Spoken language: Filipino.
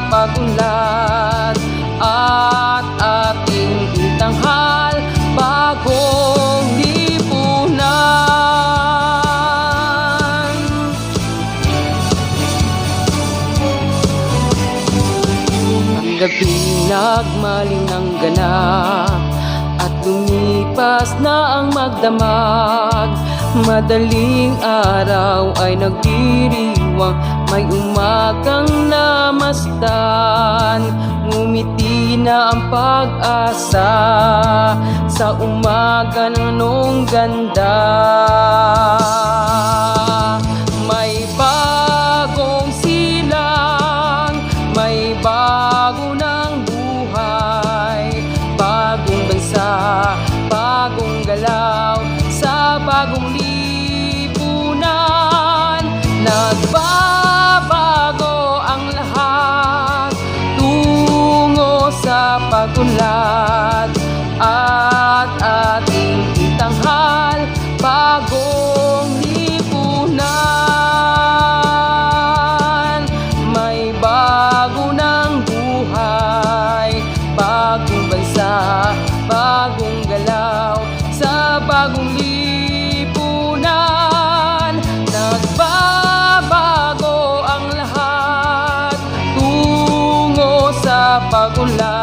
pagunlad at ating itanghal bagong lipunan. Ang gabi nagmaling ng ganap at lumipas na ang magdamag. Madaling araw ay nagdiriwang, may umagang namasdan. Ngumiti na ang pag-asa sa umaga ng ganda. May bagong silang, may bago ng buhay, bagong bansa, bagong galaw sa bagong lipunan. Nagbabago ang lahat tungo sa pagunlad at ating itanghal bagong lipunan. May bago ng buhay, bagong bansa, bagong galaw sa bagong lipunan. Nagbabago ang lahat tungo sa pagunlad